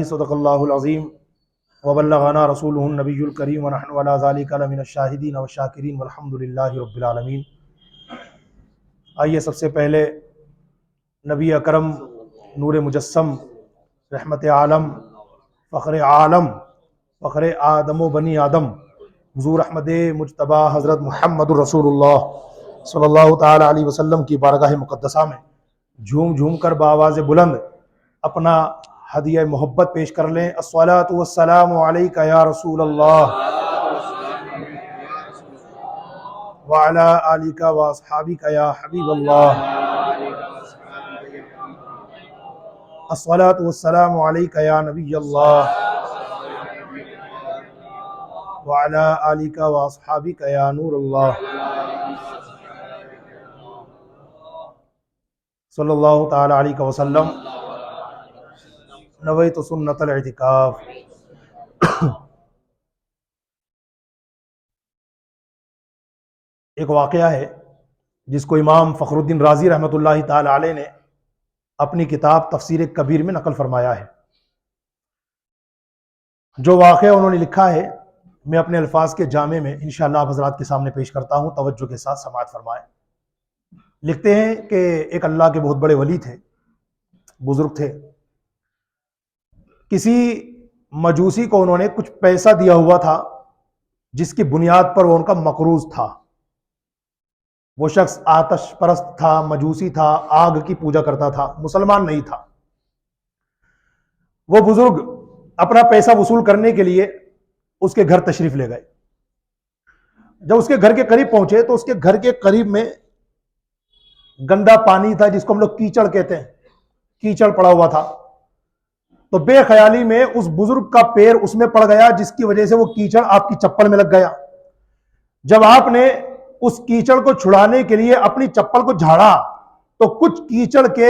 صدق اللہ العظیم وبلغنا رسولہ النبی الکریم ونحن علی ذلک لمن الشاہدین والشاکرین والحمد للہ رب العالمین۔ آئیے سب سے پہلے نبی اکرم نور مجسم رحمت عالم فخر عالم فخر آدم و بنی آدم حضور احمد مجتبی حضرت محمد رسول اللہ صلی اللہ تعالی علیہ وسلم کی بارگاہ مقدسہ میں جھوم جھوم کر بآواز بلند اپنا ہدیہ محبت پیش کر لیں۔ الصلاۃ والسلام علیک یا رسول اللہ وعلی آلک واصحابک یا حبیب اللہ۔ الصلاۃ والسلام علیک یا نبی اللہ وعلی آلک واصحابک یا نور اللہ صلی اللہ تعالی علیہ وسلم۔ نویت سنت الاعتکاف۔ ایک واقعہ ہے جس کو امام فخر الدین رازی رحمۃ اللہ تعالی علیہ نے اپنی کتاب تفسیر کبیر میں نقل فرمایا ہے۔ جو واقعہ انہوں نے لکھا ہے میں اپنے الفاظ کے جامع میں انشاءاللہ آپ حضرات کے سامنے پیش کرتا ہوں، توجہ کے ساتھ سماعت فرمائیں۔ لکھتے ہیں کہ ایک اللہ کے بہت بڑے ولی تھے، بزرگ تھے۔ کسی مجوسی کو انہوں نے کچھ پیسہ دیا ہوا تھا جس کی بنیاد پر وہ ان کا مقروض تھا۔ وہ شخص آتش پرست تھا، مجوسی تھا، آگ کی پوجا کرتا تھا، مسلمان نہیں تھا۔ وہ بزرگ اپنا پیسہ وصول کرنے کے لیے اس کے گھر تشریف لے گئے۔ جب اس کے گھر کے قریب پہنچے تو اس کے گھر کے قریب میں گندا پانی تھا جس کو ہم لوگ کیچڑ کہتے ہیں، کیچڑ پڑا ہوا تھا۔ تو بے خیالی میں اس بزرگ کا پیر اس میں پڑ گیا جس کی وجہ سے وہ کیچڑ آپ کی چپل میں لگ گیا۔ جب آپ نے اس کیچڑ کو چھڑانے کے لیے اپنی چپل کو جھاڑا تو کچھ کیچڑ کے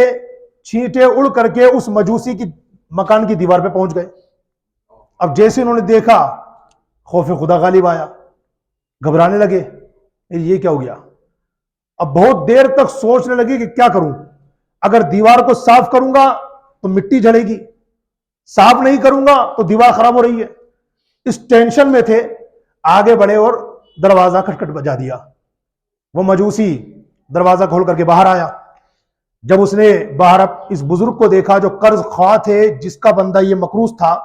چھینٹے اڑ کر کے اس مجوسی کی مکان کی دیوار پہ پہنچ گئے۔ اب جیسے انہوں نے دیکھا خوف خدا غالب آیا، گھبرانے لگے، یہ کیا ہو گیا؟ اب بہت دیر تک سوچنے لگے کہ کیا کروں، اگر دیوار کو صاف کروں گا تو مٹی جھڑے گی، صاف نہیں کروں گا تو دیوار خراب ہو رہی ہے۔ اس ٹینشن میں تھے، آگے بڑھے اور دروازہ کھٹکھٹ بجا دیا۔ وہ مجوسی دروازہ کھول کر کے باہر آیا۔ جب اس نے باہر اس بزرگ کو دیکھا جو قرض خواہ تھے، جس کا بندہ یہ مقروض تھا،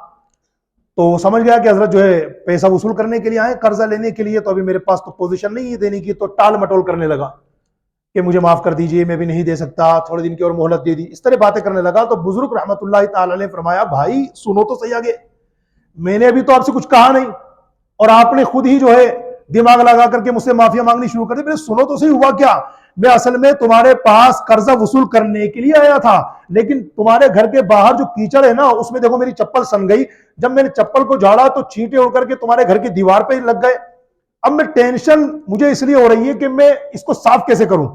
تو وہ سمجھ گیا کہ حضرت جو ہے پیسہ وصول کرنے کے لیے آئے، قرضہ لینے کے لیے، تو ابھی میرے پاس تو پوزیشن نہیں ہے دینے کی، تو ٹال مٹول کرنے لگا کہ مجھے معاف کر دیجئے، میں بھی نہیں دے سکتا، تھوڑے دن کی اور مہلت دے دی، اس طرح باتیں کرنے لگا۔ تو بزرگ رحمت اللہ تعالی نے فرمایا، بھائی سنو تو صحیح آگے، میں نے ابھی تو آپ سے کچھ کہا نہیں اور آپ نے خود ہی جو ہے دماغ لگا کر کے مجھ سے معافیا مانگنی شروع کر دی۔ میں نے سنو تو صحیح، ہوا کیا؟ میں اصل میں تمہارے پاس قرضہ وصول کرنے کے لیے آیا تھا، لیکن تمہارے گھر کے باہر جو کیچڑ ہے نا، اس میں دیکھو میری چپل سن گئی، جب میں نے چپل کو جھاڑا تو چھینٹے اڑ کر کے تمہارے گھر کی دیوار پہ لگ گئے۔ اب میں ٹینشن مجھے اس لیے ہو رہی ہے کہ میں اس کو صاف کیسے کروں،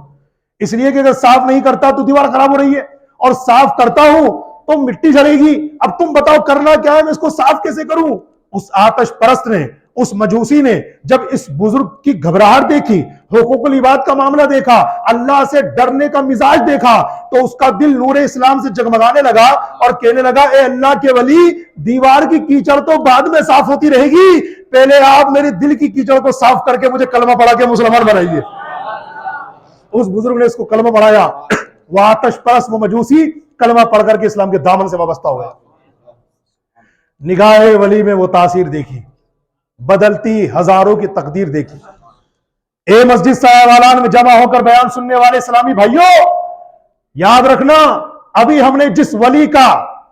اس لیے کہ اگر صاف نہیں کرتا تو دیوار خراب ہو رہی ہے، اور صاف کرتا ہوں تو مٹی جھڑے گی۔ اب تم بتاؤ کرنا کیا ہے، میں اس کو صاف کیسے کروں؟ اس آتش پرست نے، اس مجوسی نے جب اس بزرگ کی گھبراہٹ دیکھی، حقوق العباد کا معاملہ دیکھا، اللہ سے ڈرنے کا مزاج دیکھا، تو اس کا دل نور اسلام سے جگمگانے لگا اور کہنے لگا، اے اللہ کے ولی، دیوار کی کیچڑ تو بعد میں صاف ہوتی رہے گی، پہلے آپ میرے دل کی کیچڑ کو صاف کر کے مجھے کلمہ پڑھا کے مسلمان بنائیے۔ اس بزرگ نے اس کو کلمہ پڑھایا، وہ آتش پرست، وہ مجوسی کلمہ پڑھ کر کے اسلام کے دامن سے وابستہ ہو گیا۔ نگاہ ولی میں وہ تاثیر دیکھی، بدلتی ہزاروں کی تقدیر دیکھی۔ اے مسجد سایہ میں جمع ہو کر بیان سننے والے اسلامی بھائیوں، یاد رکھنا، ابھی ہم نے جس ولی کا،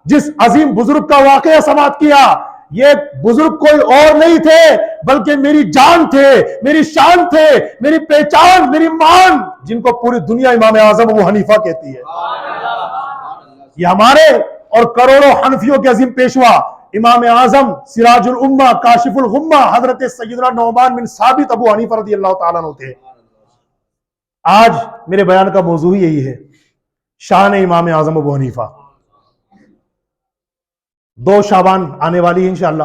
جس عظیم بزرگ کا واقعہ سماعت کیا، یہ بزرگ کوئی اور نہیں تھے بلکہ میری جان تھے، میری شان تھے، میری پہچان، میری مان، جن کو پوری دنیا امام اعظم ابو حنیفہ کہتی ہے۔ یہ ہمارے اور کروڑوں حنفیوں کے عظیم پیشوا امام اعظم سراج الامہ کاشف الغمہ حضرت سیدنا نعمان بن ثابت ابو حنیفہ رضی اللہ تعالیٰ عنہ تھے۔ آج میرے بیان کا موضوع ہی یہی ہے، شان امام اعظم ابو حنیفہ۔ 2 شعبان آنے والی ہے انشاءاللہ،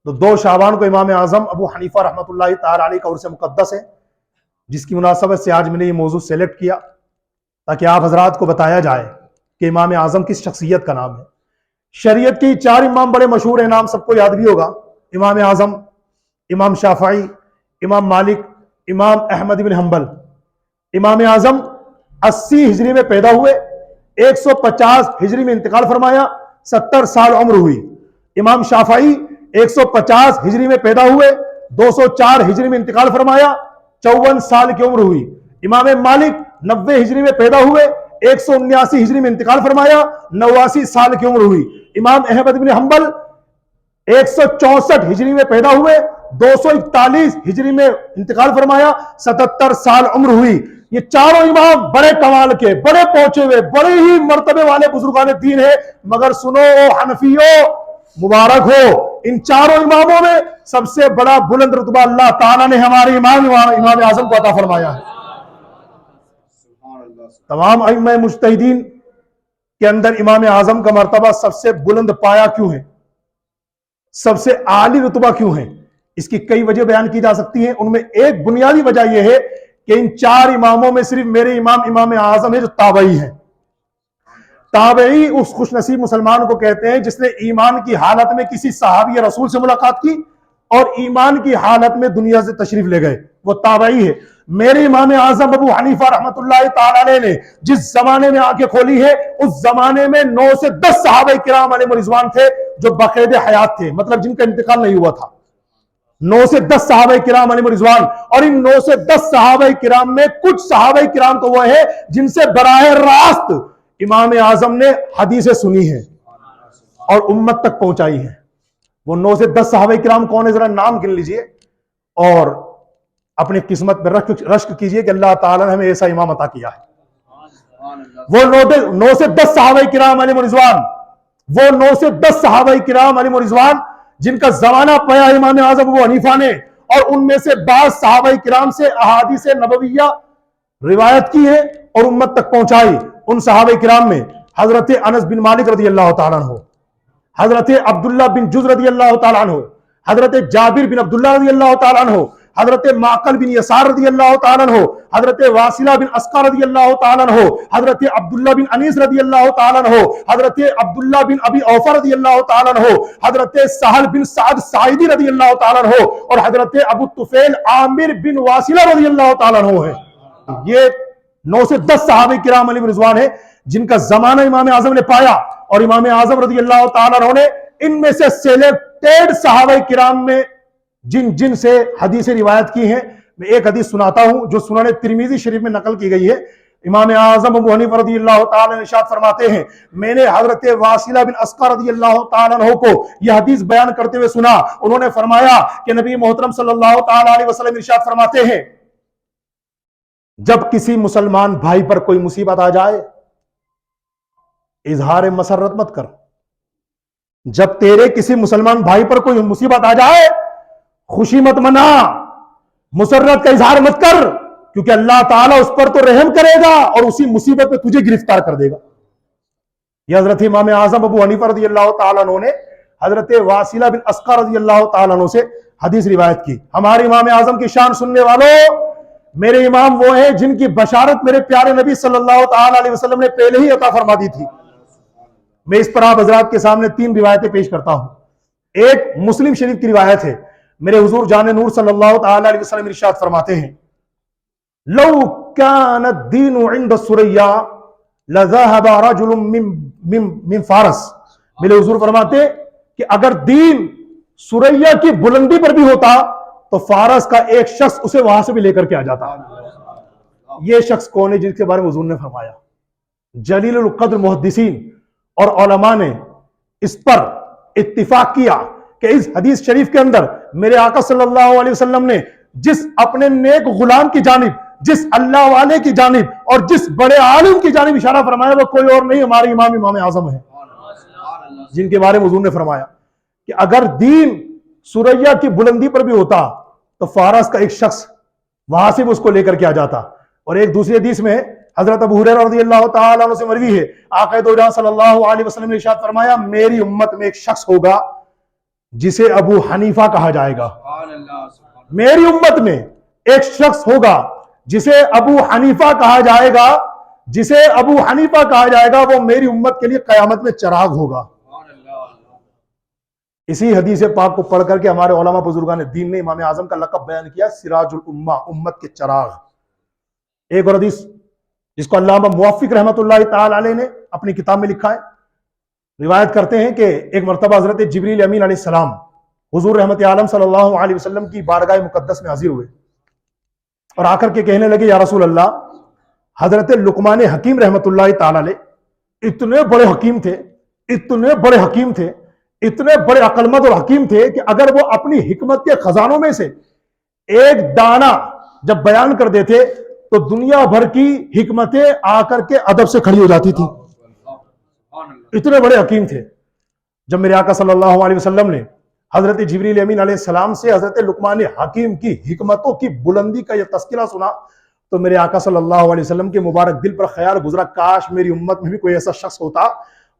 تو 2 شعبان کو امام اعظم ابو حنیفہ رحمۃ اللہ تعالی علیہ کا عرس مقدس ہے، جس کی مناسبت سے آج میں نے یہ موضوع سیلیکٹ کیا تاکہ آپ حضرات کو بتایا جائے کہ امام اعظم کس شخصیت کا نام ہے۔ شریعت کی 4 امام بڑے مشہور ہیں، نام سب کو یاد بھی ہوگا، امام اعظم، امام شافعی، امام مالک، امام احمد بن حنبل۔ امام اعظم 80 ہجری میں پیدا ہوئے، 150 ہجری میں انتقال فرمایا، 70 سال عمر ہوئی۔ امام شافعی 150 ہجری میں پیدا ہوئے، 204 ہجری میں انتقال فرمایا، 54 سال کی عمر ہوئی۔ امام مالک 90 ہجری میں پیدا ہوئے، 179 ہجری میں انتقال فرمایا، 89 سال کی عمر ہوئی۔ امام احمد بن حنبل 164 ہجری میں پیدا ہوئے، 241 ہجری میں انتقال فرمایا، 77 سال عمر ہوئی۔ یہ چاروں امام بڑے کمال کے، بڑے پہنچے ہوئے، بڑے ہی مرتبے والے بزرگان دین ہیں، مگر سنو حنفیوں، مبارک ہو، ان چاروں اماموں میں سب سے بڑا بلند رتبہ اللہ تعالیٰ نے ہمارے امام اعظم کو عطا فرمایا ہے۔ تمام ائمہ مجتہدین کے اندر امام اعظم کا مرتبہ سب سے بلند پایا کیوں ہے، سب سے عالی رتبہ کیوں ہے؟ اس کی کئی وجہ بیان کی جا سکتی ہیں، ان میں ایک بنیادی وجہ یہ ہے کہ ان 4 اماموں میں صرف میرے امام اعظم ہے جو تابعی ہیں۔ تابعی اس خوش نصیب مسلمان کو کہتے ہیں جس نے ایمان کی حالت میں کسی صحابی رسول سے ملاقات کی اور ایمان کی حالت میں دنیا سے تشریف لے گئے، وہ تابعی ہے۔ میرے امام اعظم ابو حنیفہ رحمۃ اللہ تعالی علیہ نے جس زمانے میں آنکھیں کھولی ہے، اس زمانے میں 9 سے 10 صحابہ کرام علیہ رضوان تھے جو بقید حیات تھے، مطلب جن کا انتقال نہیں ہوا تھا۔ 9 سے 10 صحابہ کرام علیہ رضوان، اور ان 9 سے 10 صحابہ کرام میں کچھ صحابہ کرام تو وہ ہیں جن سے براہ راست امام اعظم نے حدیثیں سنی ہیں اور امت تک پہنچائی ہیں۔ وہ 9 سے 10 صحابہ کرام کون ہے، ذرا نام گن لیجئے اور اپنی قسمت میں رشک کیجئے کہ اللہ تعالیٰ نے ہمیں ایسا امام عطا کیا ہے۔ وہ 9 سے 10 صحابہ کرام علیہ رضوان، وہ 9 سے 10 صحابہ کرام علیہ رضوان جن کا زمانہ پایا امام اعظم ابو حنیفہ نے، اور ان میں سے بعض صحابہ کرام سے احادیث نبویہ روایت کی ہے اور امت تک پہنچائی۔ ان صحابہ کرام میں حضرت انس بن مالک رضی اللہ تعالیٰ عنہ، حضرت عبداللہ بن جز رضی اللہ تعالیٰ عنہ، حضرت جابر بن عبداللہ رضی اللہ تعالیٰ عنہ، حضرت معقل بن یسار رضی اللہ تعالیٰ عنہ، حضرت واصلہ بن اسقر رضی اللہ تعالیٰ عنہ، حضرت عبداللہ بن انیس رضی اللہ تعالیٰ عنہ، حضرت عبداللہ بن ابی اوفا رضی اللہ تعالیٰ عنہ، حضرت سہل بن سعد ساعدی رضی اللہ تعالیٰ عنہ، اور حضرت ابو طفیل عامر بن واصلہ رضی اللہ تعالیٰ عنہ ہے۔ یہ 9 سے 10 صحابہ کرام علیہ رضوان ہے جن کا زمانہ امام اعظم نے پایا، اور امام اعظم رضی اللہ تعالیٰ عنہ نے ان میں سے سلیکٹڈ صحابہ کرام میں جن سے حدیث روایت کی ہیں، میں ایک حدیث سناتا ہوں جو سنن ترمذی شریف میں نقل کی گئی ہے۔ امام اعظم ابو حنیفہ رضی اللہ تعالیٰ عنہ ارشاد فرماتے ہیں، میں نے حضرت واصلہ بن اسقر رضی اللہ تعالیٰ عنہ کو یہ حدیث بیان کرتے ہوئے سنا، انہوں نے فرمایا کہ نبی محترم صلی اللہ تعالیٰ علیہ وسلم ارشاد فرماتے ہیں، جب کسی مسلمان بھائی پر کوئی مصیبت آ جائے اظہار مسرت مت کر۔ جب تیرے کسی مسلمان بھائی پر کوئی مصیبت آ جائے خوشی مت منا، مسرت کا اظہار مت کر، کیونکہ اللہ تعالیٰ اس پر تو رحم کرے گا اور اسی مصیبت میں تجھے گرفتار کر دے گا۔ یہ حضرت امام اعظم ابو حنیفہ رضی اللہ تعالیٰ عنہ نے حضرت واصلہ بن اسقر رضی اللہ تعالیٰ عنہ سے حدیث روایت کی۔ ہمارے امام اعظم کی شان سننے والوں، میرے امام وہ ہیں جن کی بشارت میرے پیارے نبی صلی اللہ تعالیٰ علیہ وسلم نے پہلے ہی عطا فرما دی تھی۔ میں اس پر آپ حضرات کے سامنے 3 روایتیں پیش کرتا ہوں۔ ایک مسلم شریف کی روایت ہے، میرے حضور جان نور صلی اللہ تعالیٰ علیہ وسلم ارشاد فرماتے ہیں، لو كان الدين عند الثريا لذهب رجل من فارس۔ میرے حضور فرماتے ہیں کہ اگر دین ثریا کی بلندی پر بھی ہوتا تو فارس کا ایک شخص اسے وہاں سے بھی لے کر کے آ جاتا۔ یہ شخص کون ہے جن کے بارے میں حضور نے فرمایا؟ جلیل القدر محدثین اور علماء نے اس پر اتفاق کیا کہ اس حدیث شریف کے اندر میرے آقا صلی اللہ علیہ وسلم نے جس اپنے نیک غلام کی جانب، جس اللہ والے کی جانب اور جس بڑے عالم کی جانب اشارہ فرمایا وہ کوئی اور نہیں، ہمارے امام اعظم ہے، جن کے بارے میں حضور نے فرمایا کہ اگر دین ثریا کی بلندی پر بھی ہوتا تو فارس کا ایک شخص وہاں سے اس کو لے کر کے آ جاتا۔ اور ایک دوسری حدیث میں حضرت ابو ہریرہ رضی اللہ تعالیٰ عنہ سے مروی ہے، آقا دو جہاں صلی اللہ علیہ وسلم نے ارشاد فرمایا، میری امت میں ایک شخص ہوگا جسے ابو حنیفہ کہا جائے گا۔ میری امت میں ایک شخص ہوگا جسے ابو حنیفہ کہا جائے گا، جسے ابو حنیفہ کہا جائے گا، وہ میری امت کے لیے قیامت میں چراغ ہوگا۔ اسی حدیث پاک کو پڑھ کر کے ہمارے علماء بزرگان دین نے امام اعظم کا لقب بیان کیا سراج الامہ، امت کے چراغ۔ ایک اور حدیث جس کو علامہ موفق رحمۃ اللہ تعالی علیہ نے اپنی کتاب میں لکھا ہے، روایت کرتے ہیں کہ ایک مرتبہ حضرت جبریل امین علیہ السلام حضور رحمت عالم صلی اللہ علیہ وسلم کی بارگاہ مقدس میں حاضر ہوئے اور آ کر کے کہنے لگے یا رسول اللہ، حضرت لقمان حکیم رحمت اللہ تعالی علیہ اتنے بڑے حکیم تھے، اتنے بڑے حکیم تھے، اتنے بڑے عقلمند اور حکیم تھے کہ اگر وہ اپنی حکمت کے خزانوں میں سے ایک دانہ جب بیان کر دیتے تو دنیا بھر کی حکمتیں آ کر کے ادب سے کھڑی ہو جاتی تھی۔ اتنے بڑے حکیم تھے۔ جب میرے آقا صلی اللہ علیہ وسلم نے حضرت جبریل امین علیہ السلام سے حضرت لقمان حکیم کی حکمتوں کی بلندی کا یہ تذکرہ سنا تو میرے آقا صلی اللہ علیہ وسلم کے مبارک دل پر خیال گزرا، کاش میری امت میں بھی کوئی ایسا شخص ہوتا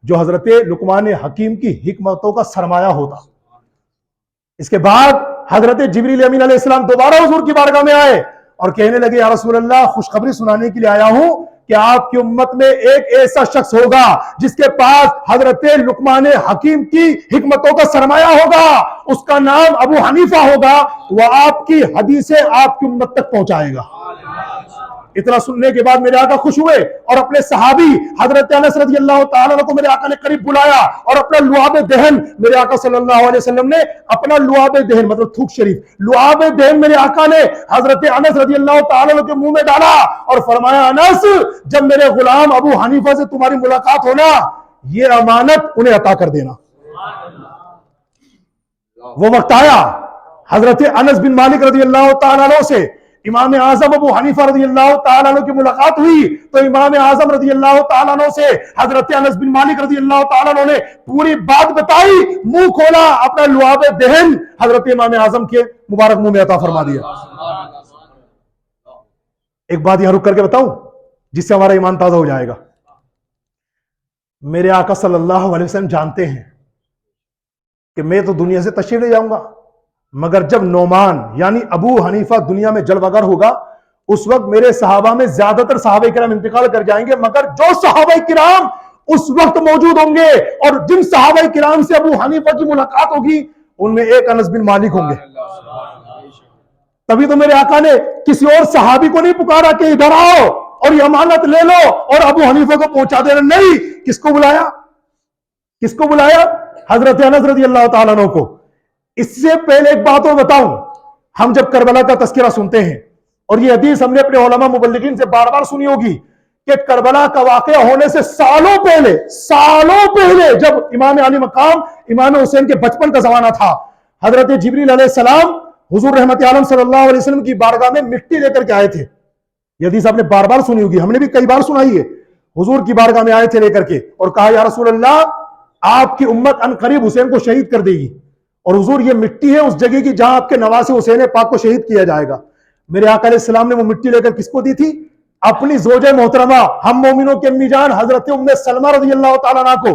جو حضرت لقمان حکیم کی حکمتوں کا سرمایہ ہوتا۔ اس کے بعد حضرت جبریل امین علیہ السلام دوبارہ حضور کی بارگاہ میں آئے اور کہنے لگے یا رسول اللہ، خوشخبری سنانے کے لیے آیا ہوں کہ آپ کی امت میں ایک ایسا شخص ہوگا جس کے پاس حضرت لقمان حکیم کی حکمتوں کا سرمایہ ہوگا، اس کا نام ابو حنیفہ ہوگا، وہ آپ کی حدیثیں آپ کی امت تک پہنچائے گا۔ اتنا سننے کے بعد میرے آقا خوش ہوئے اور اپنے صحابی حضرت انس رضی اللہ تعالیٰ عنہ کو میرے آقا نے قریب بلایا اور اپنا لعاب دہن، میرے آقا صلی اللہ علیہ وسلم نے اپنا لعاب دہن مطلب تھوک شریف، لعاب دہن میرے آقا نے حضرت انس رضی اللہ تعالیٰ عنہ کے منہ میں ڈالا اور فرمایا انس، جب میرے غلام ابو حنیفہ سے تمہاری ملاقات ہونا یہ امانت انہیں عطا کر دینا۔ وہ وقت آیا حضرت انس بن مالک رضی اللہ تعالیٰ عنہ سے امام اعظم ابو حنیفہ رضی اللہ تعالیٰ عنہ کی ملاقات ہوئی تو امام اعظم رضی اللہ تعالیٰ عنہ سے حضرت انس بن مالک رضی اللہ تعالیٰ عنہ نے پوری بات بتائی، منہ کھولا، اپنا لعاب دہن حضرت امام اعظم کے مبارک منہ میں عطا فرما دیا۔ ایک بات یہاں رک کر کے بتاؤں جس سے ہمارا ایمان تازہ ہو جائے گا۔ میرے آقا صلی اللہ علیہ وسلم جانتے ہیں کہ میں تو دنیا سے تشریف لے جاؤں گا، مگر جب نعمان یعنی ابو حنیفہ دنیا میں جلوہ گر ہوگا اس وقت میرے صحابہ میں زیادہ تر صحابہ کرام انتقال کر جائیں گے، مگر جو صحابہ کرام اس وقت موجود ہوں گے اور جن صحابہ کرام سے ابو حنیفہ کی ملاقات ہوگی ان میں ایک انس بن مالک ہوں گے۔ تبھی تو میرے آقا نے کسی اور صحابی کو نہیں پکارا کہ ادھر آؤ اور یہ امانت لے لو اور ابو حنیفہ کو پہنچا دینا، نہیں، کس کو بلایا؟ کس کو بلایا؟ حضرت انس رضی اللہ تعالیٰ عنہ کو۔ اس سے پہلے ایک بات اور بتاؤں، ہم جب کربلا کا تذکرہ سنتے ہیں اور یہ حدیث ہم نے اپنے علماء مبلغین سے بار بار سنی ہوگی کہ کربلا کا واقعہ ہونے سے سالوں پہلے جب امام علی مقام امام حسین کے بچپن کا زمانہ تھا، حضرت جبریل علیہ السلام حضور رحمت عالم صلی اللہ علیہ وسلم کی بارگاہ میں مٹی لے کر کے آئے تھے۔ یہ حدیث آپ نے بار بار سنی ہوگی، ہم نے بھی کئی بار سنائی ہے۔ حضور کی بارگاہ میں آئے تھے لے کر کے اور کہا یا رسول اللہ، آپ کی امت ان قریب حسین کو شہید کر دے گی اور حضور یہ مٹی ہے اس جگہ کی جہاں آپ کے نواسے حسین پاک کو شہید کیا جائے گا۔ میرے آقا علیہ السلام نے وہ مٹی لے کر کس کو دی تھی؟ اپنی زوجہ محترمہ ہم مومنوں کی امی جان حضرت ام سلمہ رضی اللہ تعالیٰ عنہ کو۔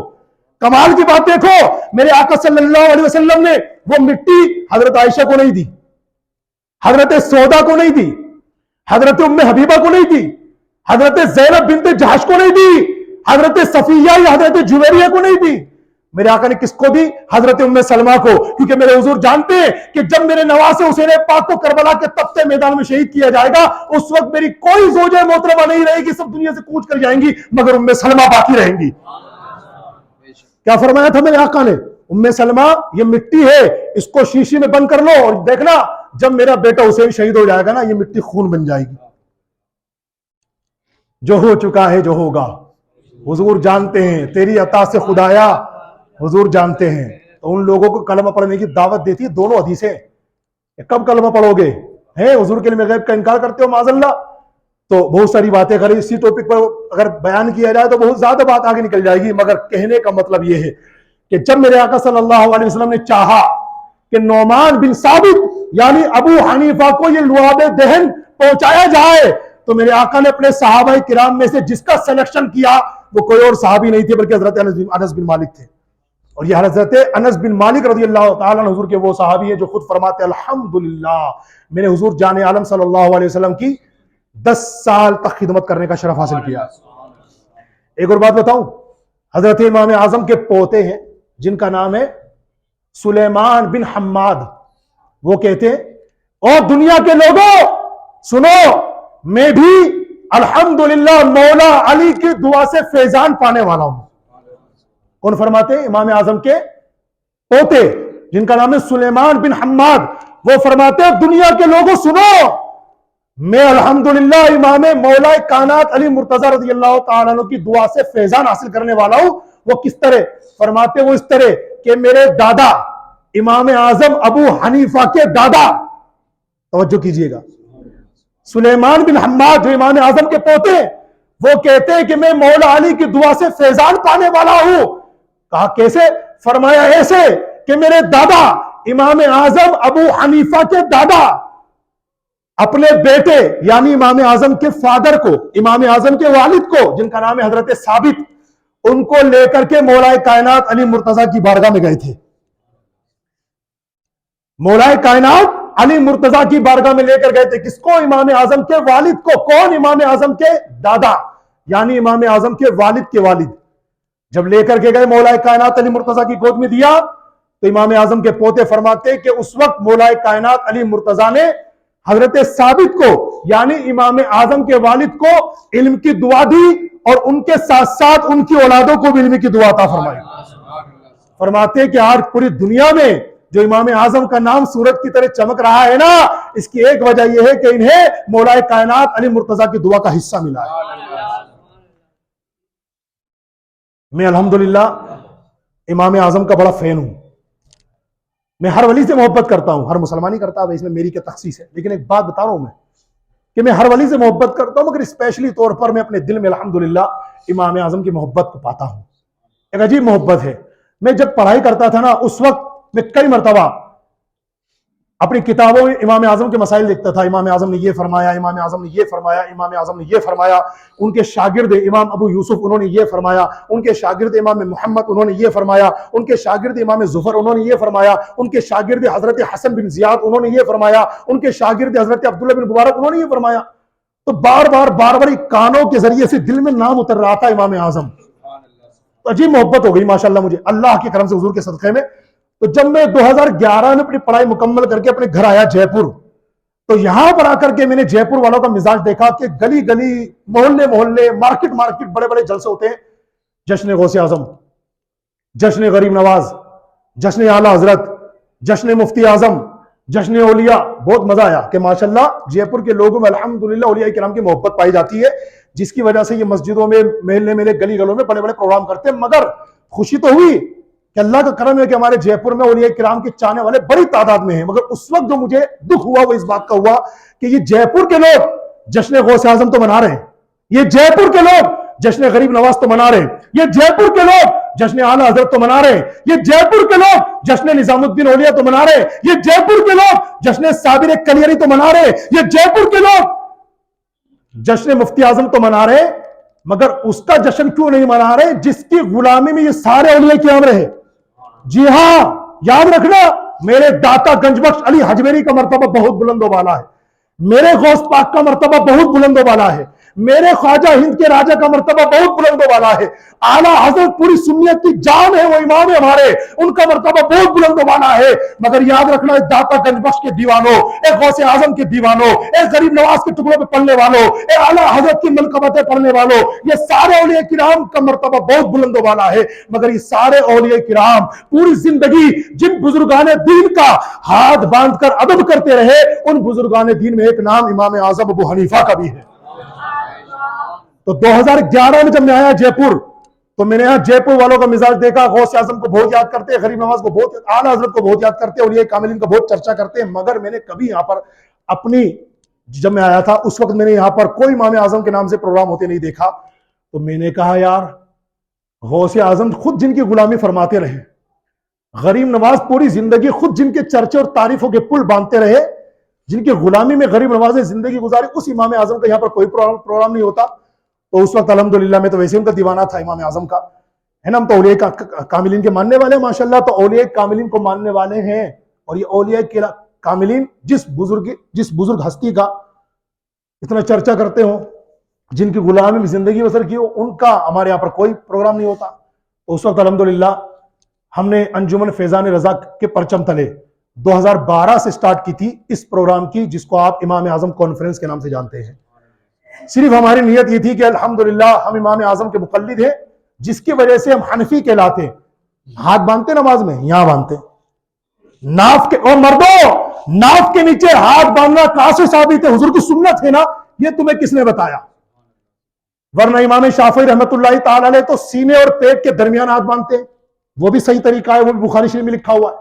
کمال کی بات دیکھو، میرے آقا صلی اللہ علیہ وسلم نے وہ مٹی حضرت عائشہ کو نہیں دی، حضرت سودا کو نہیں دی، حضرت ام حبیبہ کو نہیں دی، حضرت زینب بنت جہش کو نہیں دی، حضرت صفیہ یا حضرت جویریہ کو نہیں دی۔ میرے آقا نے کس کو دی؟ حضرت ام سلمہ کو، کیونکہ میرے حضور جانتے ہیں کہ جب میرے نواسے حسین پاک کو کربلا کے تپتے میدان میں شہید کیا جائے گا اس وقت میری کوئی زوجہ محترمہ نہیں رہے گی، سب دنیا سے کوچ کر جائیں گی مگر ام سلمہ باقی رہیں گی۔ کیا فرمایا تھا میرے آقا نے؟ ام سلمہ یہ مٹی ہے، اس کو شیشی میں بند کر لو اور دیکھنا جب میرا بیٹا حسین شہید ہو جائے گا نا یہ مٹی خون بن جائے گی۔ جو ہو چکا ہے جو ہوگا، حضور جانتے ہیں، تیری عطا سے خدایا حضور جانتے ہیں۔ تو ان لوگوں کو کلمہ پڑھنے کی دعوت دیتی ہے دونوں حدیثیں۔ کب کلمہ پڑھو گے؟ حضور کے علم غیب کا انکار کرتے ہو معاذ اللہ؟ تو بہت ساری باتیں اگر اسی ٹاپک پر اگر بیان کیا جائے تو بہت زیادہ بات آگے نکل جائے گی، مگر کہنے کا مطلب یہ ہے کہ جب میرے آقا صلی اللہ علیہ وسلم نے چاہا کہ نعمان بن ثابت یعنی ابو حنیفہ کو یہ لعاب دہن پہنچایا جائے تو میرے آقا نے اپنے صحابہ کرام میں سے جس کا سلیکشن کیا وہ کوئی اور صحابی نہیں تھے بلکہ حضرت انس بن مالک تھے۔ اور یہ حضرت انس بن مالک رضی اللہ تعالیٰ عنہ حضور کے وہ صحابی ہیں جو خود فرماتے ہیں الحمدللہ میں نے حضور جان عالم صلی اللہ علیہ وسلم کی 10 سال تک خدمت کرنے کا شرف حاصل کیا۔ ایک اور بات بتاؤں، حضرت امام اعظم کے پوتے ہیں جن کا نام ہے سلیمان بن حماد، وہ کہتے اور دنیا کے لوگوں سنو، میں بھی الحمدللہ مولا علی کی دعا سے فیضان پانے والا ہوں۔ کون فرماتے ہیں؟ امام اعظم کے پوتے جن کا نام ہے سلیمان بن حماد، وہ فرماتے ہیں دنیا کے لوگوں سنو، میں الحمدللہ امام مولا کائنات علی مرتضی رضی اللہ تعالیٰ عنہ کی دعا سے فیضان حاصل کرنے والا ہوں۔ وہ کس طرح فرماتے ہیں؟ وہ اس طرح کہ میرے دادا امام اعظم ابو حنیفہ کے دادا، توجہ کیجئے گا، سلیمان بن حماد جو امام اعظم کے پوتے ہیں، وہ کہتے ہیں کہ میں مولا علی کی دعا سے فیضان پانے والا ہوں۔ کہا کیسے؟ فرمایا ایسے کہ میرے دادا امام اعظم ابو حنیفہ کے دادا اپنے بیٹے یعنی امام اعظم کے فادر کو، امام اعظم کے والد کو جن کا نام ہے حضرت ثابت، ان کو لے کر کے مولا کائنات علی مرتضی کی بارگاہ میں گئے تھے۔ مولا کائنات علی مرتضی کی بارگاہ میں لے کر گئے تھے کس کو؟ امام اعظم کے والد کو۔ کون؟ امام اعظم کے دادا یعنی امام اعظم کے والد کے والد۔ جب لے کر کے گئے مولا کائنات علی مرتضی کی گود میں دیا تو امام اعظم کے پوتے فرماتے کہ اس وقت مولا کائنات علی مرتضی نے حضرت ثابت کو یعنی امام اعظم کے والد کو علم کی دعا دی اور ان کے ساتھ ساتھ ان کی اولادوں کو بھی علم کی دعا عطا فرمائی۔ فرماتے کہ آج پوری دنیا میں جو امام اعظم کا نام سورج کی طرح چمک رہا ہے نا، اس کی ایک وجہ یہ ہے کہ انہیں مولا کائنات علی مرتضی کی دعا کا حصہ ملا ہے۔ میں الحمدللہ امام اعظم کا بڑا فین ہوں، میں ہر ولی سے محبت کرتا ہوں، ہر مسلمان ہی کرتا ہے، اس میں میری کیا تخصیص ہے، لیکن ایک بات بتا رہا ہوں میں کہ میں ہر ولی سے محبت کرتا ہوں، مگر اسپیشلی طور پر میں اپنے دل میں الحمدللہ امام اعظم کی محبت کو پاتا ہوں۔ ایک عجیب محبت ہے۔ میں جب پڑھائی کرتا تھا نا، اس وقت میں کئی مرتبہ اپنی کتابوں میں امام اعظم کے مسائل لکھتا تھا، امام اعظم نے یہ فرمایا، امام اعظم نے یہ فرمایا، امام اعظم نے یہ فرمایا، ان کے شاگرد امام ابو یوسف انہوں نے یہ فرمایا، ان کے شاگرد امام محمد انہوں نے یہ فرمایا، ان کے شاگرد امام ظفر انہوں نے یہ فرمایا، ان کے شاگرد حضرت حسن بن زیاد انہوں نے یہ فرمایا، ان کے شاگرد حضرت عبداللہ بن مبارک انہوں نے یہ فرمایا۔ تو بار بار کانوں کے ذریعے سے دل میں نام اتر رہا تھا امام اعظم۔ تو عجیب محبت ہو گئی ماشاءاللہ مجھے اللہ کے کرم سے حضور کے صدقے میں۔ تو جب میں 2011 میں اپنی پڑھائی مکمل کر کے اپنے گھر آیا جے پور، تو یہاں پر آ کر کے میں نے جے پور والوں کا مزاج دیکھا کہ گلی گلی، محلے محلے، مارکیٹ بڑے بڑے جلسے ہوتے ہیں، جشن غوث اعظم، جشن غریب نواز، جشن اعلیٰ حضرت، جشن مفتی اعظم، جشن اولیاء۔ بہت مزہ آیا کہ ماشاءاللہ جے پور کے لوگوں میں الحمدللہ اولیاء کرام کی محبت پائی جاتی ہے، جس کی وجہ سے یہ مسجدوں میں، محلے میں، گلی گلوں میں بڑے بڑے پروگرام کرتے ہیں۔ مگر خوشی تو ہوئی کہ اللہ کا کرم ہے کہ ہمارے جے پور میں اولیاء کرام کے چاہنے والے بڑی تعداد میں ہیں، مگر اس وقت جو مجھے دکھ ہوا وہ اس بات کا ہوا کہ یہ جے پور کے لوگ جشن غوث اعظم تو منا رہے ہیں، یہ جے پور کے لوگ جشن غریب نواز تو منا رہے ہیں، یہ جے پور کے لوگ جشن اعلیٰ حضرت تو منا رہے ہیں، یہ جے پور کے لوگ جشن نظام الدین اولیاء تو منا رہے ہیں، یہ جے پور کے لوگ جشن صابر کلیری تو منا رہے ہیں، یہ جے پور کے لوگ جشن مفتی اعظم تو منا رہے ہیں، مگر اس کا جشن کیوں نہیں منا رہے جس کی غلامی میں یہ سارے اولیاء کرام رہے؟ جی ہاں، یاد رکھنا، میرے داتا گنج بخش علی حجویری کا مرتبہ بہت بلند و بالا ہے، میرے غوث پاک کا مرتبہ بہت بلند و بالا ہے، میرے خواجہ ہند کے راجہ کا مرتبہ بہت بلند و بالا ہے، اعلیٰ حضرت پوری سنیت کی جان ہے، وہ امام ہے ہمارے، ان کا مرتبہ بہت بلند و بالا ہے۔ مگر یاد رکھنا، ایک داتا گنج بخش کے دیوانوں، ایک غوث اعظم کے دیوانوں، ایک غریب نواز کے ٹکڑوں پہ پڑھنے والوں، ایک اعلیٰ حضرت کی منقبتیں پڑھنے والوں، یہ سارے اولیاء کرام کا مرتبہ بہت بلند و بالا ہے۔ مگر یہ سارے اولیاء کرام پوری زندگی جن بزرگان دین کا ہاتھ باندھ کر ادب کرتے رہے، ان بزرگان دین میں ایک نام امام اعظم ابو حنیفہ کا بھی ہے۔ تو 2011 میں جب میں آیا جے پور، تو میں نے یہاں جے پور والوں کا مزاج دیکھا، غوث اعظم کو بہت یاد کرتے ہیں، غریب نواز کو بہت، اعلیٰ حضرت کو بہت یاد کرتے ہیں، اولیاء کاملین کا بہت چرچا کرتے ہیں، مگر میں نے کبھی یہاں پر اپنی، جب میں آیا تھا اس وقت میں نے یہاں پر کوئی امام اعظم کے نام سے پروگرام ہوتے نہیں دیکھا۔ تو میں نے کہا یار، غوث اعظم خود جن کی غلامی فرماتے رہے، غریب نواز پوری زندگی خود جن کے چرچے اور تعریفوں کے پل باندھتے رہے، جن کی غلامی میں غریب نواز نے زندگی گزاری، اس امام اعظم کا یہاں پر کوئی پروگرام نہیں ہوتا۔ تو اس وقت الحمدللہ میں تو ویسے ان کا دیوانہ تھا امام اعظم کا، ہے نا، ہم تو اولیاء کاملین کے ماننے والے ہیں ماشاءاللہ، تو اولیاء کاملین کو ماننے والے ہیں، اور یہ اولیاء کاملین جس بزرگ ہستی کا اتنا چرچا کرتے ہوں، جن کی غلامی میں زندگی بسر کی ہو، ان کا ہمارے یہاں پر کوئی پروگرام نہیں ہوتا۔ تو اس وقت الحمدللہ ہم نے انجمن فیضان رضا کے پرچم تلے 2012 سے سٹارٹ کی تھی اس پروگرام کی، جس کو آپ امام اعظم کانفرنس کے نام سے جانتے ہیں۔ صرف ہماری نیت یہ تھی کہ الحمدللہ ہم امام اعظم کے مقلد ہیں، جس کی وجہ سے ہم حنفی کہلاتے ہیں۔ ہاتھ باندھتے نماز میں، یہاں باندھتے، ناف کے، اور مردوں ناف کے نیچے ہاتھ باندھنا کہاں سے ثابت ہے؟ حضور کی سنت ہے نا، یہ تمہیں کس نے بتایا؟ ورنہ امام شافعی رحمت اللہ تعالی علیہ تو سینے اور پیٹ کے درمیان ہاتھ باندھتے ہیں، وہ بھی صحیح طریقہ ہے، وہ بھی بخاری شریف میں لکھا ہوا ہے،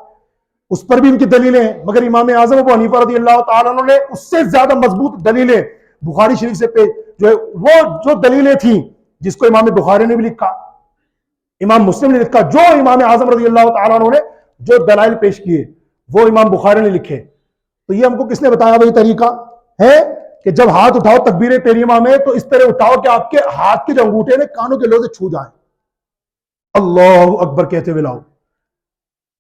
اس پر بھی ان کی دلیلیں ہیں۔ مگر امام اعظم ابو حنیفہ رضی اللہ تعالیٰ عنہ نے اس سے زیادہ مضبوط دلیلیں بخاری شریف سے جو ہے، وہ جو دلیلیں تھیں جس کو امام بخاری نے بھی لکھا، امام مسلم نے لکھا، جو امام اعظم رضی اللہ تعالیٰ عنہ نے جو دلائل پیش کیے وہ امام بخاری نے لکھے۔ تو یہ ہم کو کس نے بتایا بھائی طریقہ ہے کہ جب ہاتھ اٹھاؤ تکبیر تحریمہ میں تو اس طرح اٹھاؤ کہ آپ کے ہاتھ کے جو انگوٹھے نے کانوں کے لوزے چھو جائیں، اللہ اکبر کہتے ہوئے لاؤ۔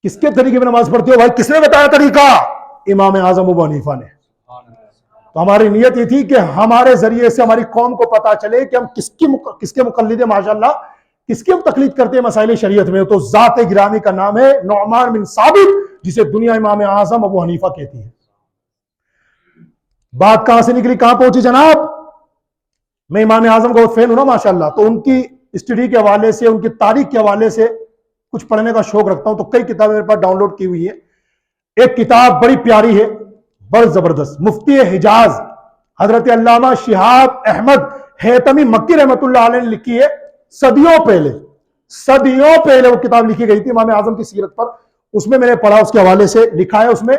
کس کے طریقے میں نماز پڑھتے ہو بھائی؟ کس نے بتایا طریقہ؟ امام اعظم ابو حنیفہ نے۔ تو ہماری نیت یہ تھی کہ ہمارے ذریعے سے ہماری قوم کو پتا چلے کہ ہم کس کے مقلد ہیں، ماشاءاللہ کس کی ہم تقلید کرتے ہیں مسائل شریعت میں۔ تو ذات گرامی کا نام ہے نعمان بن ثابت، جسے دنیا امام اعظم ابو حنیفہ کہتی ہے۔ بات کہاں سے نکلی کہاں پہنچی جناب؟ میں امام اعظم کا فین ہوں نا ماشاءاللہ، تو ان کی اسٹڈی کے حوالے سے، ان کی تاریخ کے حوالے سے کچھ پڑھنے کا شوق رکھتا ہوں، تو کئی کتابیں میرے پاس ڈاؤن لوڈ کی ہوئی ہیں۔ ایک کتاب بڑی پیاری ہے، بڑی زبردست، مفتی حجاز حضرت علامہ شہاب احمد حیتمی مکی رحمت اللہ علیہ نے لکھی ہے، صدیوں پہلے وہ کتاب لکھی گئی تھی امام اعظم کی سیرت پر۔ اس میں نے پڑھا، اس کے حوالے سے لکھا ہے، اس میں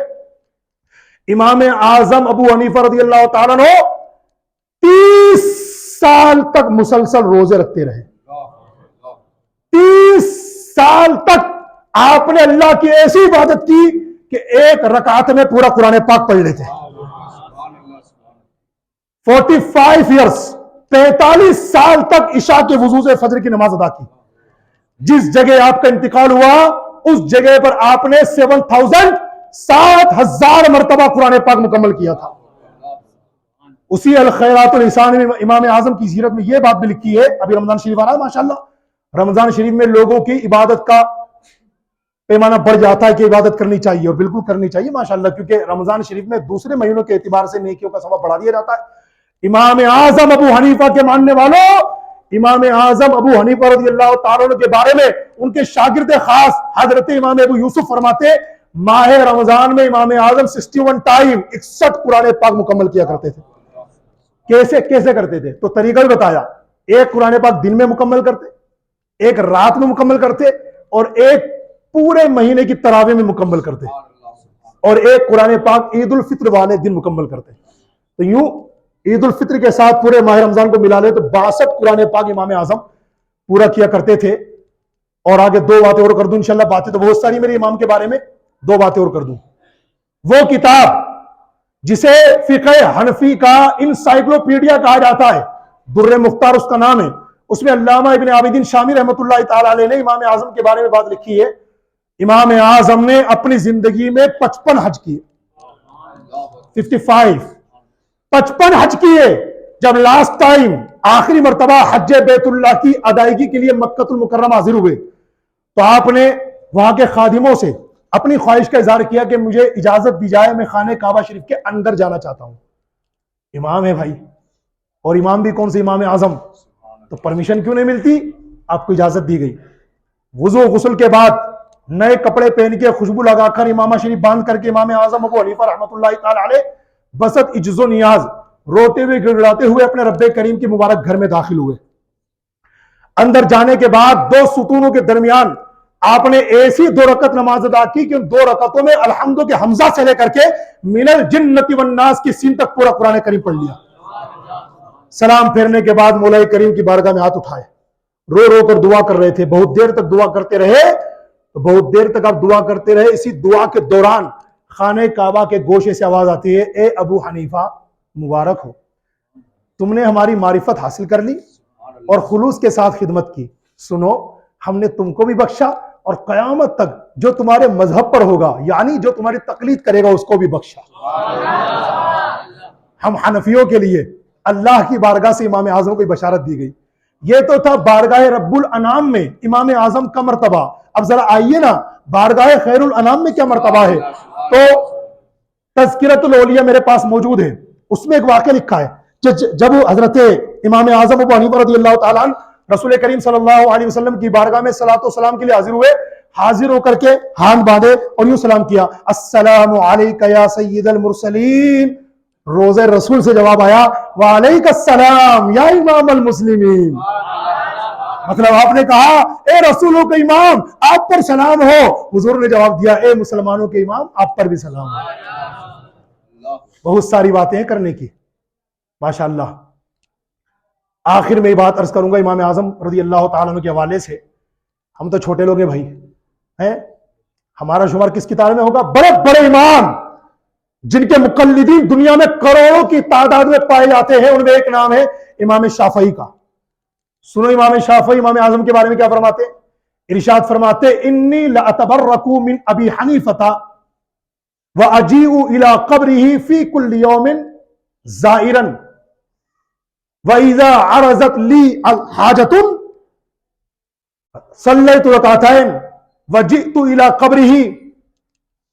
امام اعظم ابو حنیفہ رضی اللہ تعالیٰ عنہ 30 سال تک مسلسل روزے رکھتے رہے۔ 30 سال تک آپ نے اللہ کی ایسی عبادت کی کہ ایک رکعت میں پورا قرآن پاک پڑھ لیتے۔ 45 ایئرس، 45 سال تک عشاء کے وضو سے فجر کی نماز ادا کی۔ جس جگہ آپ کا انتقال ہوا اس جگہ پر آپ نے 7,000 مرتبہ قرآن پاک مکمل کیا تھا۔ اسی الخیرات الحسان میں امام اعظم کی سیرت میں یہ بات بھی لکھی ہے، ابھی رمضان شریف آ رہا ہے ماشاءاللہ، رمضان شریف میں لوگوں کی عبادت کا پیمانہ بڑھ جاتا ہے کہ عبادت کرنی چاہیے، اور بالکل کرنی چاہیے ماشاءاللہ، کیونکہ رمضان شریف میں دوسرے مہینوں کے اعتبار سے نیکیوں کا ثواب بڑھا دیا جاتا ہے۔ امام اعظم ابو حنیفہ کے ماننے والوں، امام اعظم ابو حنیفہ رضی اللہ تعالیٰ عنہ کے بارے میں ان کے شاگرد خاص حضرت امام ابو یوسف فرماتے، ماہ رمضان میں امام اعظم 61 ٹائم 61 قرآن پاک مکمل کیا کرتے تھے۔ کیسے کرتے تھے؟ تو طریقہ بھی بتایا، ایک قرآن پاک دن میں مکمل کرتے، ایک رات میں مکمل کرتے، اور ایک پورے مہینے کی تراویح میں مکمل کرتے، اور ایک قرآن پاک عید الفطر والے دن مکمل کرتے۔ تو یوں عید الفطر کے ساتھ پورے ماہ رمضان کو ملا لے تو 62 قرآن پاک امام اعظم پورا کیا کرتے تھے۔ اور آگے 2 باتیں اور کر دوں انشاءاللہ، باتیں تو بہت ساری میرے امام کے بارے میں، 2 باتیں اور کر دوں۔ وہ کتاب جسے فقہ حنفی کا انسائکلوپیڈیا کہا جاتا ہے، در مختار اس کا نام ہے، اس میں علامہ ابن عابدین شامی رحمت اللہ تعالی علیہ نے امام اعظم کے بارے میں بات لکھی ہے۔ امام اعظم نے اپنی زندگی میں 55 حج کیے، 55 حج کیے۔ جب لاسٹ ٹائم آخری مرتبہ حج بیت اللہ کی ادائیگی کے لیے مکہ المکرمہ حاضر ہوئے تو آپ نے وہاں کے خادموں سے اپنی خواہش کا اظہار کیا کہ مجھے اجازت دی جائے، میں خانہ کعبہ شریف کے اندر جانا چاہتا ہوں۔ امام ہے بھائی، اور امام بھی کون سے؟ امام اعظم، تو پرمیشن کیوں نہیں ملتی؟ آپ کو اجازت دی گئی۔ وضو غسل کے بعد نئے کپڑے پہن کے خوشبو لگا کر امامہ شریف باندھ کر کے امام اعظم ابو حنیفہ رحمۃ اللہ تعالی علیہ بسط عجز و نیاز روتے ہوئے گڑگڑاتے ہوئے اپنے رب کریم کے مبارک گھر میں داخل ہوئے۔ اندر جانے کے بعد 2 ستونوں کے درمیان آپ نے ایسی 2 رکعت نماز ادا کی کہ ان 2 رکعتوں میں الحمد کے حمزہ سے لے کر کے من الجنۃ والناس کی سین تک پورا قرآن کریم پڑھ لیا۔ سلام پھیرنے کے بعد مولا کریم کی بارگاہ میں ہاتھ اٹھائے، رو رو کر دعا کر رہے تھے، بہت دیر تک دعا کرتے رہے، تو بہت دیر تک آپ دعا کرتے رہے۔ اسی دعا کے دوران خانہ کعبہ کے گوشے سے آواز آتی ہے، اے ابو حنیفہ مبارک ہو، تم نے ہماری معرفت حاصل کر لی اور خلوص کے ساتھ خدمت کی، سنو ہم نے تم کو بھی بخشا اور قیامت تک جو تمہارے مذہب پر ہوگا یعنی جو تمہاری تقلید کرے گا اس کو بھی بخشا۔ ہم حنفیوں کے لیے اللہ کی بارگاہ سے امام اعظم کو بشارت دی گئی، یہ تو تھا بارگاہ رب الانام میں امام اعظم کا مرتبہ. اب ذرا آئیے نا بارگاہ خیر الانام میں کیا مرتبہ ہے. تو تذکرۃ الاولیاء میرے پاس موجود ہے, اس میں ایک واقعہ لکھا ہے جب حضرت امام اعظم ابو حنیفہ رضی اللہ تعالیٰ عنہ رسول کریم صلی اللہ علیہ وسلم کی بارگاہ میں صلاۃ و سلام کے لیے حاضر ہوئے, حاضر ہو کر کے ہاتھ باندھے اور یوں سلام کیا, السلام علیک یا سید المرسلین. روزہ رسول سے جواب آیا وعلیک السلام یا امام المسلمین. مطلب آپ نے کہا اے رسولوں کے امام آپ پر سلام ہو, حضور نے جواب دیا اے مسلمانوں کے امام آپ پر بھی سلام ہو. بہت ساری باتیں ہیں کرنے کی ماشاءاللہ. آخر میں یہ بات عرض کروں گا امام اعظم رضی اللہ تعالیٰ عنہ کے حوالے سے. ہم تو چھوٹے لوگ ہیں بھائی, ہیں ہمارا شمار کس کتاب میں ہوگا؟ بڑے بڑے امام جن کے مقلدین دنیا میں کروڑوں کی تعداد میں پائے جاتے ہیں, ان میں ایک نام ہے امام شافعی کا. سنو امام شافعی امام اعظم کے بارے میں کیا فرماتے, ارشاد فرماتے انی لاتبرک من ابی حنیفہ واجیء الی قبرہ فی کل یوم زائرا واذا عرضت لی حاجۃ صلیت رکعتین وجئت الی قبرہ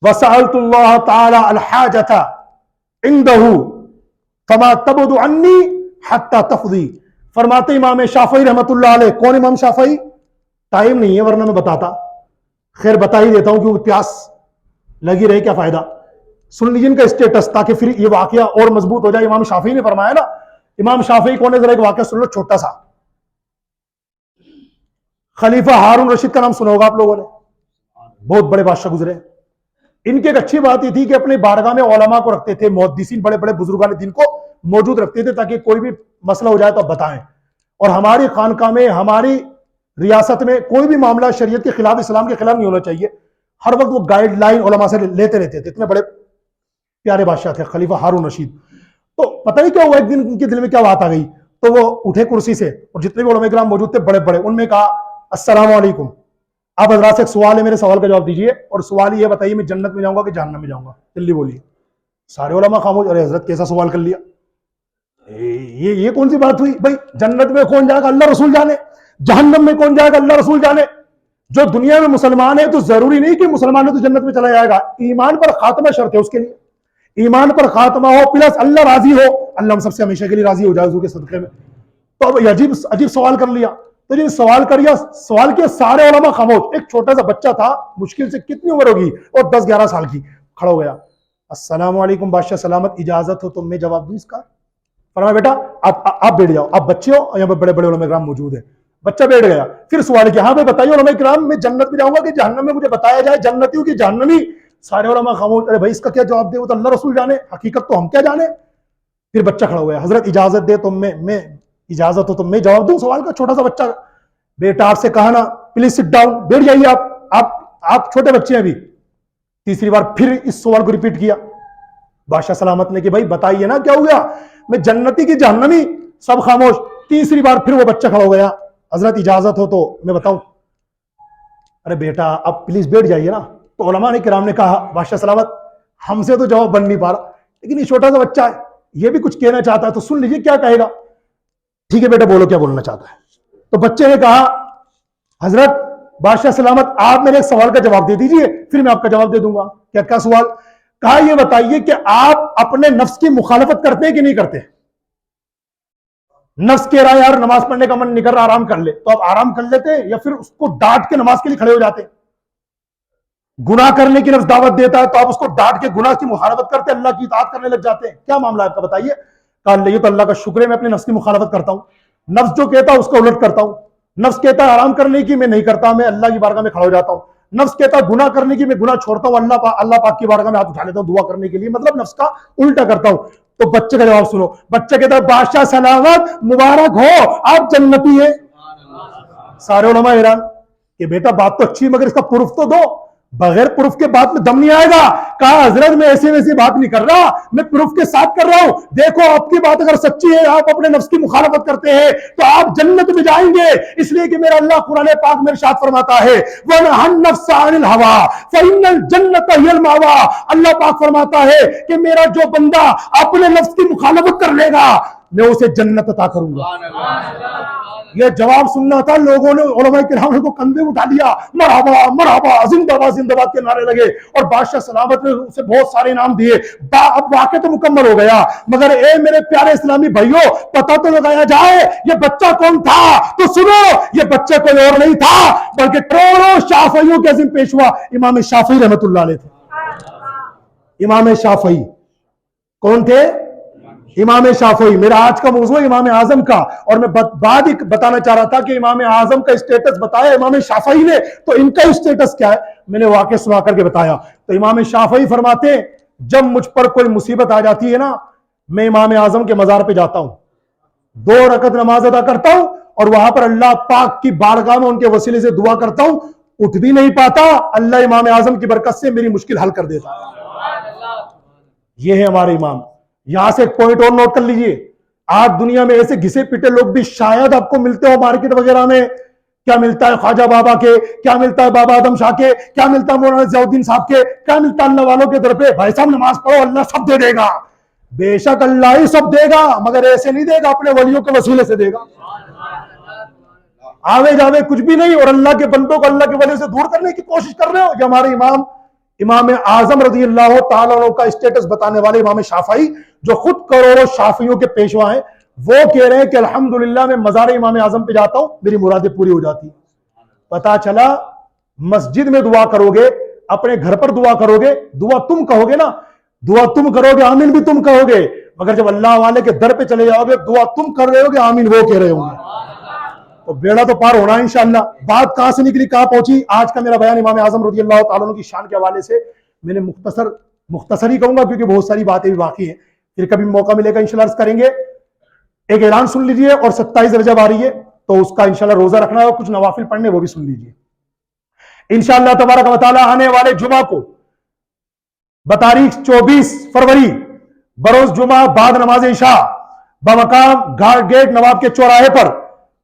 وسألت اللہ تعالی الحاجۃ عندہ فما تبعد عنی حتی تفضی. فرماتے امام شافعی رحمت اللہ علیہ. کون امام شافعی؟ ٹائم نہیں ہے ورنہ میں بتاتا, خیر بتا ہی دیتا ہوں کیونکہ پیاس لگی رہے, کیا فائدہ. سن لیجیے ان کا اسٹیٹس تاکہ پھر یہ واقعہ اور مضبوط ہو جائے. امام شافعی نے فرمایا نا, امام شافعی کون ہے ذرا ایک واقعہ سن لو چھوٹا سا. خلیفہ ہارون رشید کا نام سنا ہوگا آپ لوگوں نے, بہت بڑے بادشاہ گزرے. ان کی ایک اچھی بات یہ تھی کہ اپنے بارگاہ میں علماء کو رکھتے تھے, محدثین بڑے بڑے بزرگان دین کو موجود رکھتے تھے تاکہ کوئی بھی مسئلہ ہو جائے تو بتائیں. اور ہماری خانقاہ میں ہماری ریاست میں کوئی بھی معاملہ شریعت کے خلاف اسلام کے خلاف نہیں ہونا چاہیے. ہر وقت وہ گائیڈ لائن علماء سے لیتے رہتے تھے. اتنے بڑے پیارے بادشاہ تھے خلیفہ ہارون رشید. تو پتہ نہیں کیا ہوا, ایک دن ان کے دل میں کیا بات آ گئی, تو وہ اٹھے کرسی سے اور جتنے بھی علماء کرام موجود تھے بڑے بڑے, ان میں کہا السلام علیکم, آپ حضرات سے ایک سوال ہے, میرے سوال کا جواب دیجیے, اور سوال یہ بتائیے میں جنت میں جاؤں گا کہ جہنم میں جاؤں گا, جلدی بولیے. سارے علماء خاموش. ارے حضرت کیسا سوال کر لیا, یہ کون سی بات ہوئی بھائی. جنت میں کون جائے گا اللہ رسول جانے, جہنم میں کون جائے گا اللہ رسول جانے. جو دنیا میں مسلمان ہے تو ضروری نہیں کہ مسلمان ہے تو جنت میں چلا جائے گا. ایمان پر خاتمہ شرط ہے اس کے لیے, ایمان پر خاتمہ ہو پلس اللہ راضی ہو. اللہ ہم سب سے ہمیشہ کے لیے راضی ہو جائے حضور کے صدقے میں. تو اب عجیب سوال کر لیا. تو جن سوال کیا سارے علماء خاموش. ایک چھوٹا سا بچہ تھا, مشکل سے کتنی عمر ہوگی, اور 10-11 سال کی, کھڑا ہو گیا. السلام علیکم بادشاہ سلامت, اجازت ہو تو میں جواب دوں اس کا. فرمایا بیٹا آپ بیٹھ جاؤ, آپ بچے ہو, یہاں پہ بڑے بڑے علماء کرام موجود ہیں. بچہ بیٹھ گیا. پھر سوال کیا, ہاں بھائی بتائیے علماء کرام میں جنت میں جاؤں گا کہ جہنم میں, مجھے بتایا جائے جنتی ہوں کہ جہنمی. سارے علماء خاموش. ارے بھائی اس کا کیا جواب دے, وہ تو اللہ رسول جانے, حقیقت تو ہم کیا جانے. پھر بچہ کھڑا ہو گیا. حضرت اجازت دے تو میں اجازت ہو تو میں جواب دوں سوال کا. چھوٹا سا بچہ, بیٹا آپ سے کہا نا پلیز سٹ ڈاؤن, بیٹھ جائیے آپ چھوٹے بچے ہیں ابھی. تیسری بار پھر اس سوال کو ریپیٹ کیا بادشاہ سلامت نے کہ بھائی بتائیے نا کیا ہو گیا, میں جنتی کی جہنمی. سب خاموش. تیسری بار پھر وہ بچہ کھڑا ہو گیا. حضرت اجازت ہو تو میں بتاؤں. ارے بیٹا آپ پلیز بیٹھ جائیے نا. تو علماء نے کرام نے کہا بادشاہ سلامت ہم سے تو جواب بن نہیں پا رہا, لیکن یہ چھوٹا سا بچہ ہے, یہ بھی کچھ کہنا چاہتا ہے, تو سن لیجیے کیا کہے گا. ٹھیک ہے بیٹا بولو کیا بولنا چاہتا ہے. تو بچے نے کہا حضرت بادشاہ سلامت آپ میرے ایک سوال کا جواب دے دیجئے, پھر میں آپ کا جواب دے دوں گا. کیا سوال؟ کہا یہ بتائیے کہ آپ اپنے نفس کی مخالفت کرتے ہیں کہ نہیں کرتے. نفس کہہ رہا ہے یار نماز پڑھنے کا من نہیں کر رہا, آرام کر لے, تو آپ آرام کر لیتے یا پھر اس کو ڈانٹ کے نماز کے لیے کھڑے ہو جاتے. گناہ کرنے کی نفس دعوت دیتا ہے تو آپ اس کو ڈانٹ کے گناہ کی مخالفت کرتے, اللہ کی اطاعت کرنے لگ جاتے ہیں. کیا معاملہ ہے آپ کا بتائیے. کہا یہ تو اللہ کا شکر ہے میں اپنے نفس کی مخالفت کرتا ہوں, نفس جو کہتا ہے اس کو الٹ کرتا ہوں. نفس کہتا ہے آرام کرنے کی, میں نہیں کرتا, میں اللہ کی بارگاہ میں کھڑا ہو جاتا ہوں. نفس کہتا ہے گناہ کرنے کی, میں گناہ چھوڑتا ہوں, اللہ پاک کی بارگاہ میں ہاتھ اٹھا لیتا ہوں دعا کرنے کے لیے, مطلب نفس کا الٹا کرتا ہوں. تو بچے کا جواب سنو. بچہ کہتا ہے بادشاہ سلامت مبارک ہو آپ جنتی ہیں. سارے علماء حیران کہ بیٹا بات تو اچھی مگر اس کا پروف تو دو. بغیر پروف کے بات میں دم نہیں آئے گا. کہا حضرت میں ایسی ویسی بات نہیں کر رہا, میں پروف کے ساتھ کر رہا ہوں. دیکھو آپ کی بات اگر سچی ہے, آپ اپنے نفس کی مخالفت کرتے ہیں تو آپ جنت میں جائیں گے, اس لیے کہ میرا اللہ قرآن پاک میں ارشاد فرماتا ہے وَنَهَى النَّفْسَ عَنِ الْهَوَىٰ فَإِنَّ الْجَنَّةَ هِيَ الْمَأْوَىٰ. اللہ پاک فرماتا ہے کہ میرا جو بندہ اپنے نفس کی مخالفت کر لے گا, میں اسے جنت عطا کروں گا. یہ جواب سننا تھا. لوگوں نے علماء کرام کو کندھے اٹھا لیا, مرحبا مرحبا زندہ باد زندہ باد کے نعرے لگے, اور بادشاہ سلامت نے اسے بہت سارے انعام دیے. اب واقعہ تو مکمل ہو گیا, مگر اے میرے پیارے اسلامی بھائیوں, پتہ تو لگایا جائے یہ بچہ کون تھا. تو سنو, یہ بچہ کوئی اور نہیں تھا بلکہ کروڑوں شافعیوں کے عظیم پیشوا امام شافعی رحمۃ اللہ علیہ تھے. امام شافعی کون تھے؟ امام شافعی. میرا آج کا موضوع امام اعظم کا, اور میں بعد ہی بتانا چاہ رہا تھا کہ امام اعظم کا اسٹیٹس بتایا امام شافعی نے, تو ان کا اسٹیٹس کیا ہے میں نے واقعہ سنا کر کے بتایا. تو امام شافعی فرماتے ہیں جب مجھ پر کوئی مصیبت آ جاتی ہے نا, میں امام اعظم کے مزار پہ جاتا ہوں, 2 رکعت نماز ادا کرتا ہوں, اور وہاں پر اللہ پاک کی بارگاہ میں ان کے وسیلے سے دعا کرتا ہوں. اٹھ بھی نہیں پاتا, اللہ امام اعظم کی برکت سے میری مشکل حل کر دیتا. یہ ہے ہمارے امام. یہاں سے ایک پوائنٹ اور نوٹ کر لیجئے, آج دنیا میں ایسے گھسے پیٹے لوگ بھی شاید آپ کو ملتے ہو مارکیٹ وغیرہ میں. کیا ملتا ہے خواجہ بابا کے, کیا ملتا ہے بابا آدم شاہ کے, کیا ملتا ہے مولانا ضیاء الدین صاحب کے, کیا ملتا ہے اللہ والوں کے در پہ. بھائی صاحب نماز پڑھو, اللہ سب دے دے گا. بے شک اللہ ہی سب دے گا, مگر ایسے نہیں دے گا, اپنے ولیوں کے وسیلے سے دے گا. آوے جاوے کچھ بھی نہیں, اور اللہ کے بندوں کو اللہ کے ولی سے دور کرنے کی کوشش کر رہے ہو. یہ ہمارے امام اعظم رضی اللہ تعالیٰ عنہ کا اسٹیٹس بتانے والے امام شافعی, جو خود کروڑوں شافعیوں کے پیشوا ہیں, وہ کہہ رہے ہیں کہ الحمدللہ میں مزار امام اعظم پہ جاتا ہوں, میری مرادیں پوری ہو جاتی. پتا چلا مسجد میں دعا کرو گے, اپنے گھر پر دعا کرو گے, دعا تم کہو گے نا, دعا تم کرو گے, آمین بھی تم کہو گے, مگر جب اللہ والے کے در پہ چلے جاؤ گے, دعا تم کر رہے ہو گے, آمین وہ کہہ رہے ہوں گے. تو بیڑا تو پار ہونا ہے انشاءاللہ. بات کہاں سے نکلی کہاں پہنچی؟ آج کا میرا بیان امام اعظم رضی اللہ تعالیٰ عنہ کی شان کے حوالے سے میں نے مختصر ہی کہوں گا, کیونکہ بہت ساری باتیں بھی باقی ہیں, پھر کبھی موقع ملے گا انشاءاللہ عرض کریں گے. ایک اعلان سن لیجئے, اور 27 رجب آ رہی ہے تو اس کا انشاءاللہ روزہ رکھنا ہے, کچھ نوافل پڑھنے وہ بھی سن لیجئے. انشاءاللہ تبارک و تعالی آنے والے جمعہ کو بتاریخ 24 فروری بروز جمعہ بعد نماز عشاء بمقام گھاٹ گیٹ نواب کے چوراہے پر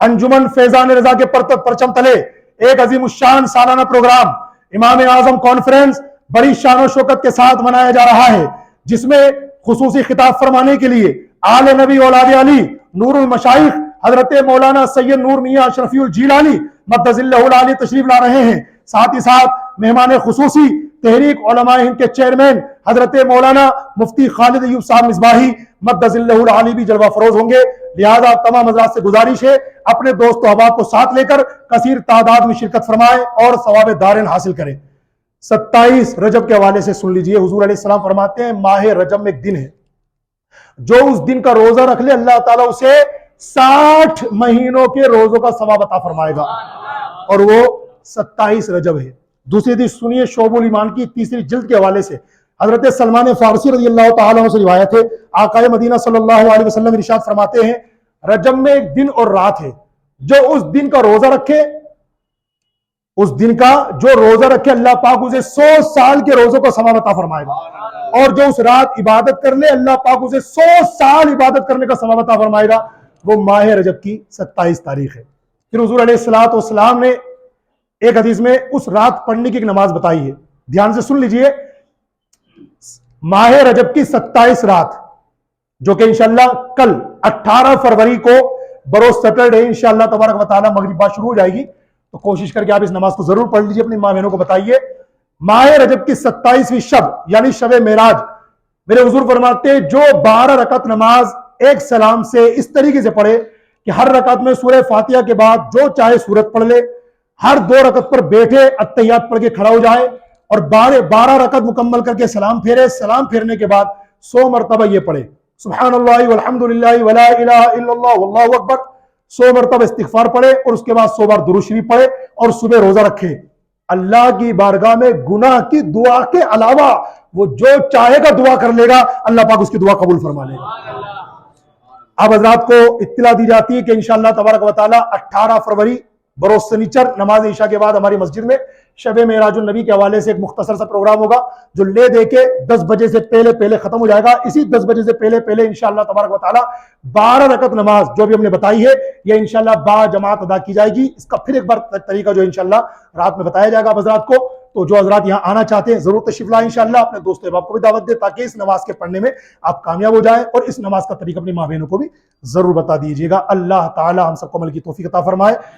انجمن فیضان رضا کے پرچم تلے ایک عظیم الشان سالانہ پروگرام امام اعظم کانفرنس بڑی شان و شوکت کے ساتھ منایا جا رہا ہے, جس میں خصوصی خطاب فرمانے کے لیے آل نبی اولاد علی نور المشائخ حضرت مولانا سید نور میاں اشرفی الجیلانی مد ظلہ العالی تشریف لا رہے ہیں. ساتھ ہی ساتھ مہمان خصوصی تحریک علماء ہند کے چیئرمین حضرت مولانا مفتی خالد ایوب صاحب مصباحی مد ظلہ العالی بھی جلوہ فروز ہوں گے. لہذا تمام حضرات سے گزارش ہے اپنے دوست و احباب کو ساتھ لے کر کثیر تعداد میں شرکت فرمائیں اور ثواب دارین حاصل کریں. 27 رجب کے حوالے سے سن لیجئے, حضور علیہ السلام فرماتے ہیں ماہ رجب میں ایک دن ہے, جو اس دن کا روزہ رکھ لے اللہ تعالیٰ اسے 60 مہینوں کے روزوں کا ثواب عطا فرمائے گا, اور وہ 27 رجب ہے. دوسری حدیث سنیے شعب الایمان کی 3 جلد کے حوالے سے حضرت سلمان فارسی رضی اللہ تعالیٰ عنہ سے روایت ہے, آقا مدینہ صلی اللہ علیہ وسلم ارشاد فرماتے ہیں رجب میں ایک دن اور رات ہے, جو اس دن کا روزہ رکھے, اس دن کا جو روزہ رکھے اللہ پاک اسے 100 سال کے روزوں کا ثواب عطا فرمائے گا, اور جو اس رات عبادت کر لے اللہ پاک اسے 100 سال عبادت کرنے کا ثواب عطا فرمائے گا. وہ ماہ رجب کی 27 تاریخ ہے. پھر حضور علیہ الصلوۃ والسلام نے ایک حدیث میں اس رات پڑھنے کی ایک نماز بتائی ہے, دھیان سے سن لیجئے. ماہ رجب کی 27 رات جو کہ انشاءاللہ کل 18 فروری کو بروز سیٹرڈے انشاءاللہ تبارک و تعالی مغرب بعد شروع ہو جائے گی, تو کوشش کر کے آپ اس نماز کو ضرور پڑھ لیجئے, اپنی ماں بہنوں کو بتائیے. ماہ رجب کی 27ویں شب یعنی شب معراج, میرے حضور فرماتے ہیں جو 12 رکعت نماز ایک سلام سے اس طریقے سے پڑھے کہ ہر رکعت میں سورہ فاتحہ کے بعد جو چاہے سورت پڑھ لے, ہر 2 رکعت پر بیٹھے اتحیات پڑھ کے کھڑا ہو جائے, اور 12 رکعت مکمل کر کے سلام پھیرے, سلام پھیرنے کے بعد 100 مرتبہ یہ پڑھے سبحان اللہ والحمدللہ ولا الہ الا اللہ واللہ اکبر, 100 مرتبہ استغفار پڑھے, اور اس کے بعد 100 بار درود شریف پڑھے, اور صبح روزہ رکھے. اللہ کی بارگاہ میں گناہ کی دعا کے علاوہ وہ جو چاہے گا دعا کر لے گا, اللہ پاک اس کی دعا قبول فرما لے گا. اب حضرات کو اطلاع دی جاتی ہے کہ انشاءاللہ تبارک و تعالی 18 فروری بروز سنیچر نماز عشاء کے بعد ہماری مسجد میں شب معراج النبی کے حوالے سے ایک مختصر سا پروگرام ہوگا, جو لے دے کے 10 بجے سے پہلے ختم ہو جائے گا. اسی 10 بجے سے پہلے انشاءاللہ تبارک و تعالی 12 رکعت نماز جو بھی ہم نے بتائی ہے یہ انشاءاللہ با جماعت ادا کی جائے گی. اس کا پھر ایک بار طریقہ جو انشاءاللہ رات میں بتایا جائے گا حضرات کو. تو جو حضرات یہاں آنا چاہتے ہیں ضرور تشریف لائیں انشاءاللہ، اپنے دوست احباب کو بھی دعوت دیں تاکہ اس نماز کے پڑھنے میں آپ کامیاب ہو جائیں، اور اس نماز کا طریقہ اپنی ماں بہنوں کو بھی ضرور بتا دیجیے گا۔ اللہ تعالی ہم سب کو عمل کی توفیق عطا فرمائے۔